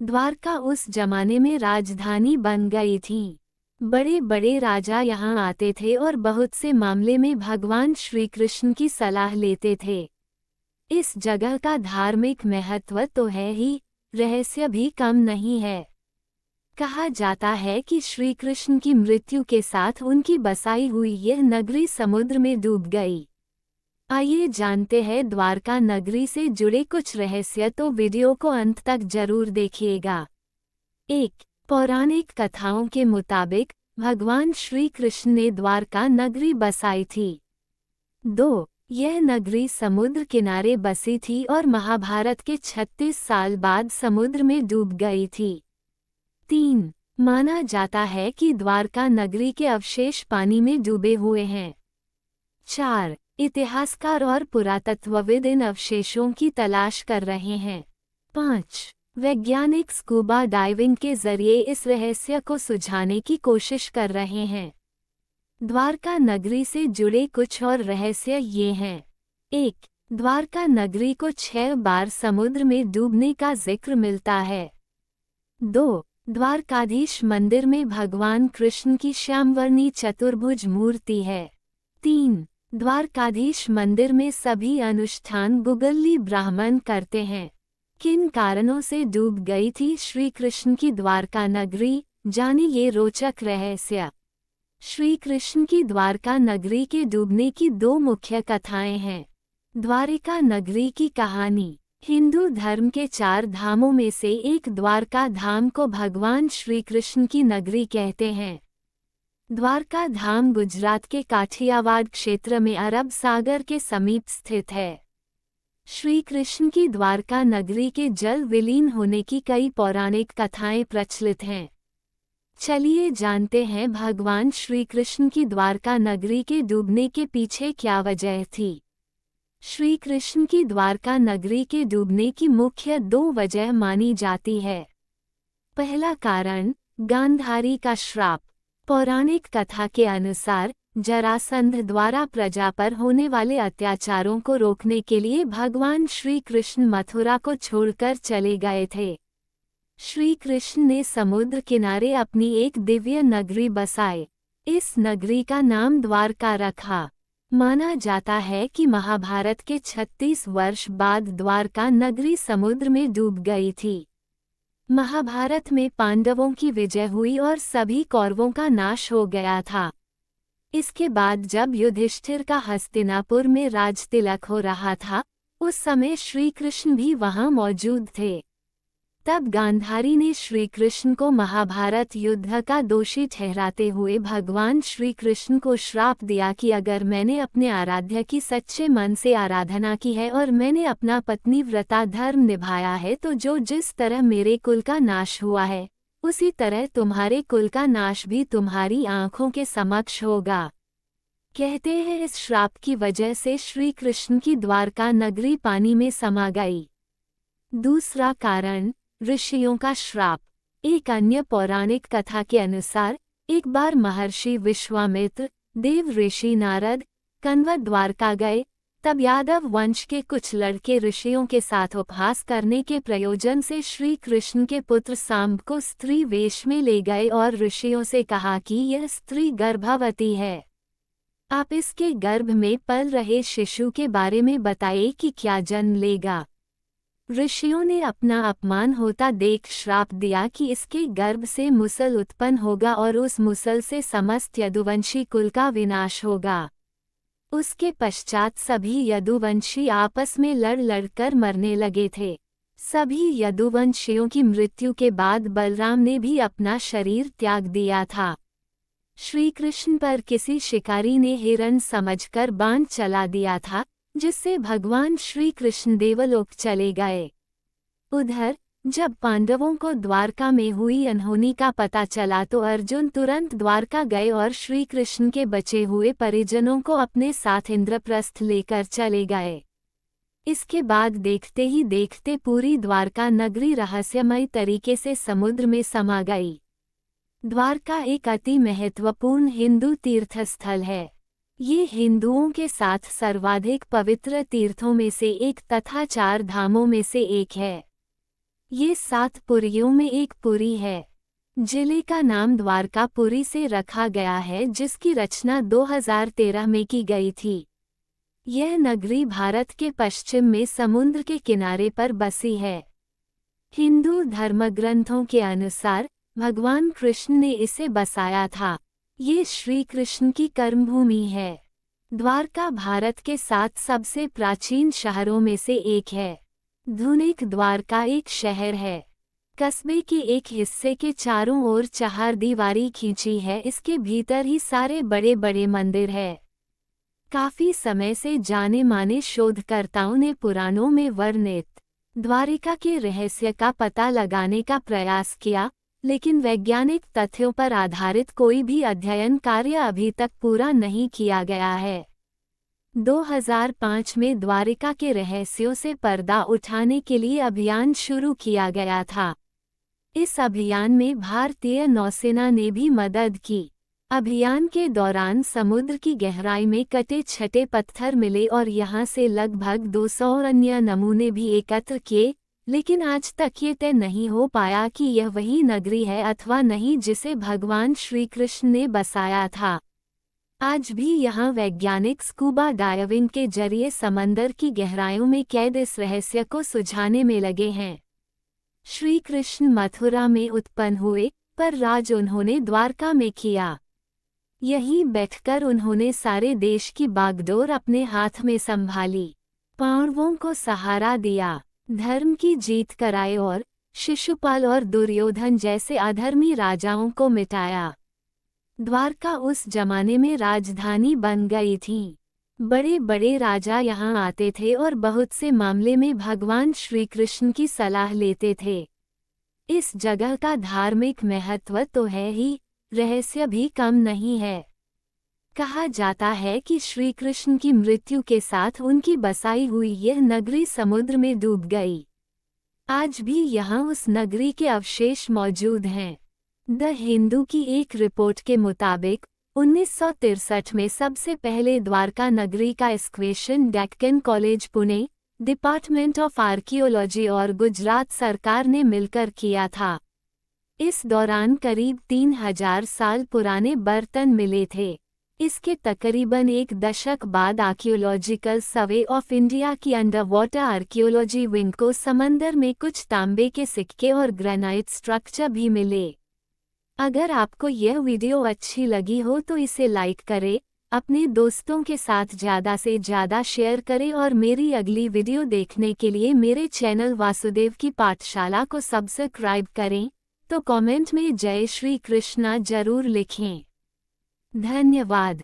द्वारका उस जमाने में राजधानी बन गई थी। बड़े बड़े राजा यहाँ आते थे और बहुत से मामले में भगवान श्री कृष्ण की सलाह लेते थे। इस जगह का धार्मिक महत्व तो है ही, रहस्य भी कम नहीं है। कहा जाता है कि श्री कृष्ण की मृत्यु के साथ उनकी बसाई हुई यह नगरी समुद्र में डूब गई। आइए जानते हैं द्वारका नगरी से जुड़े कुछ रहस्य, तो वीडियो को अंत तक जरूर देखिएगा। 1. पौराणिक कथाओं के मुताबिक भगवान श्री कृष्ण ने द्वारका नगरी बसाई थी। 2. यह नगरी समुद्र किनारे बसी थी और महाभारत के 36 साल बाद समुद्र में डूब गई थी। 3. माना जाता है कि द्वारका नगरी के अवशेष पानी में डूबे हुए हैं। 4. इतिहासकार और पुरातत्वविद इन अवशेषों की तलाश कर रहे हैं। 5. वैज्ञानिक स्कूबा डाइविंग के जरिए इस रहस्य को सुलझाने की कोशिश कर रहे हैं। द्वारका नगरी से जुड़े कुछ और रहस्य ये हैं। 1. द्वारका नगरी को 6 बार समुद्र में डूबने का जिक्र मिलता है। 2. द्वारकाधीश मंदिर में भगवान कृष्ण की श्यामवर्णी चतुर्भुज मूर्ति है। 3. द्वारकाधीश मंदिर में सभी अनुष्ठान गुगल्ली ब्राह्मण करते हैं। किन कारणों से डूब गई थी श्री कृष्ण की द्वारका नगरी, जाने ये रोचक रहस्य। श्री कृष्ण की द्वारका नगरी के डूबने की 2 मुख्य कथाएं हैं। द्वारिका नगरी की कहानी। हिंदू धर्म के 4 धामों में से एक द्वारका धाम को भगवान श्री कृष्ण की नगरी कहते हैं। द्वारका धाम गुजरात के काठियावाड़ क्षेत्र में अरब सागर के समीप स्थित है। श्री कृष्ण की द्वारका नगरी के जल विलीन होने की कई पौराणिक कथाएं प्रचलित हैं। चलिए जानते हैं भगवान श्री कृष्ण की द्वारका नगरी के डूबने के पीछे क्या वजह थी। श्री कृष्ण की द्वारका नगरी के डूबने की मुख्य 2 वजह मानी जाती है। पहला कारण, गांधारी का श्राप। पौराणिक कथा के अनुसार जरासंध द्वारा प्रजा पर होने वाले अत्याचारों को रोकने के लिए भगवान श्री कृष्ण मथुरा को छोड़कर चले गए थे। श्री कृष्ण ने समुद्र किनारे अपनी एक दिव्य नगरी बसाई। इस नगरी का नाम द्वारका रखा। माना जाता है कि महाभारत के 36 वर्ष बाद द्वारका नगरी समुद्र में डूब गई थी। महाभारत में पांडवों की विजय हुई और सभी कौरवों का नाश हो गया था। इसके बाद जब युधिष्ठिर का हस्तिनापुर में राजतिलक हो रहा था, उस समय श्री कृष्ण भी वहां मौजूद थे। तब गांधारी ने श्री कृष्ण को महाभारत युद्ध का दोषी ठहराते हुए भगवान श्री कृष्ण को श्राप दिया कि अगर मैंने अपने आराध्य की सच्चे मन से आराधना की है और मैंने अपना पत्नी व्रता धर्म निभाया है, तो जो जिस तरह मेरे कुल का नाश हुआ है, उसी तरह तुम्हारे कुल का नाश भी तुम्हारी आंखों के समक्ष होगा। कहते हैं इस श्राप की वजह से श्री कृष्ण की द्वारका नगरी पानी में समा गई। दूसरा कारण, ऋषियों का श्राप। एक अन्य पौराणिक कथा के अनुसार एक बार महर्षि विश्वामित्र, देव ऋषि नारद, कण्व द्वारका गए। तब यादव वंश के कुछ लड़के ऋषियों के साथ उपहास करने के प्रयोजन से श्री कृष्ण के पुत्र सांब को स्त्री वेश में ले गए और ऋषियों से कहा कि यह स्त्री गर्भवती है। आप इसके गर्भ में पल रहे शिशु के बारे में बताइए कि क्या जन्म लेगा। ऋषियों ने अपना अपमान होता देख श्राप दिया कि इसके गर्भ से मुसल उत्पन्न होगा और उस मुसल से समस्त यदुवंशी कुल का विनाश होगा। उसके पश्चात सभी यदुवंशी आपस में लड़ लड़कर मरने लगे थे। सभी यदुवंशियों की मृत्यु के बाद बलराम ने भी अपना शरीर त्याग दिया था। श्री कृष्ण पर किसी शिकारी ने हिरण समझकर बाण चला दिया था, जिससे भगवान श्री कृष्ण देवलोक चले गए। उधर जब पांडवों को द्वारका में हुई अनहोनी का पता चला तो अर्जुन तुरंत द्वारका गए और श्री कृष्ण के बचे हुए परिजनों को अपने साथ इंद्रप्रस्थ लेकर चले गए। इसके बाद देखते ही देखते पूरी द्वारका नगरी रहस्यमय तरीके से समुद्र में समा गई। द्वारका एक अति महत्वपूर्ण हिंदू तीर्थस्थल है। ये हिंदुओं के साथ सर्वाधिक पवित्र तीर्थों में से एक तथा 4 धामों में से एक है। ये 7 पुरियों में एक पुरी है। जिले का नाम द्वारकापुरी से रखा गया है, जिसकी रचना 2013 में की गई थी। यह नगरी भारत के पश्चिम में समुद्र के किनारे पर बसी है। हिंदू धर्मग्रंथों के अनुसार भगवान कृष्ण ने इसे बसाया था। ये श्री कृष्ण की कर्मभूमि है। द्वारका भारत के 7 सबसे प्राचीन शहरों में से एक है। धुनिक द्वारका एक शहर है। कस्बे के एक हिस्से के चारों ओर चहारदीवारी खींची है। इसके भीतर ही सारे बड़े बड़े मंदिर है। काफी समय से जाने माने शोधकर्ताओं ने पुराणों में वर्णित द्वारिका के रहस्य का पता लगाने का प्रयास किया, लेकिन वैज्ञानिक तथ्यों पर आधारित कोई भी अध्ययन कार्य अभी तक पूरा नहीं किया गया है। 2005 में द्वारिका के रहस्यों से पर्दा उठाने के लिए अभियान शुरू किया गया था। इस अभियान में भारतीय नौसेना ने भी मदद की। अभियान के दौरान समुद्र की गहराई में कटे छटे पत्थर मिले और यहां से लगभग 200 अन्य नमूने भी एकत्र किए, लेकिन आज तक ये तय नहीं हो पाया कि यह वही नगरी है अथवा नहीं जिसे भगवान श्री कृष्ण ने बसाया था। आज भी यहाँ वैज्ञानिक स्कूबा डाइविंग के जरिए समंदर की गहराइयों में कैद इस रहस्य को सुझाने में लगे हैं। श्री कृष्ण मथुरा में उत्पन्न हुए, पर राज उन्होंने द्वारका में किया। यहीं बैठकर उन्होंने सारे देश की बागडोर अपने हाथ में संभाली, पांडवों को सहारा दिया, धर्म की जीत कराई और शिशुपाल और दुर्योधन जैसे अधर्मी राजाओं को मिटाया। द्वारका उस जमाने में राजधानी बन गई थी। बड़े बड़े राजा यहाँ आते थे और बहुत से मामले में भगवान श्री कृष्ण की सलाह लेते थे। इस जगह का धार्मिक महत्व तो है ही, रहस्य भी कम नहीं है। कहा जाता है कि श्री कृष्ण की मृत्यु के साथ उनकी बसाई हुई यह नगरी समुद्र में डूब गई। आज भी यहाँ उस नगरी के अवशेष मौजूद हैं। द हिंदू की एक रिपोर्ट के मुताबिक 1963 में सबसे पहले द्वारका नगरी का excavation Deccan college Pune, department of archaeology और गुजरात सरकार ने मिलकर किया था। इस दौरान करीब 3000 साल पुराने बर्तन मिले थे। इसके तकरीबन एक दशक बाद आर्कियोलॉजिकल सर्वे ऑफ इंडिया की अंडर वाटर आर्कियोलॉजी विंग को समंदर में कुछ तांबे के सिक्के और ग्रेनाइट स्ट्रक्चर भी मिले। अगर आपको यह वीडियो अच्छी लगी हो तो इसे लाइक करें, अपने दोस्तों के साथ ज़्यादा से ज़्यादा शेयर करें और मेरी अगली वीडियो देखने के लिए मेरे चैनल वासुदेव की पाठशाला को सब्सक्राइब करें। तो कमेंट में जय श्री कृष्णा जरूर लिखें। धन्यवाद।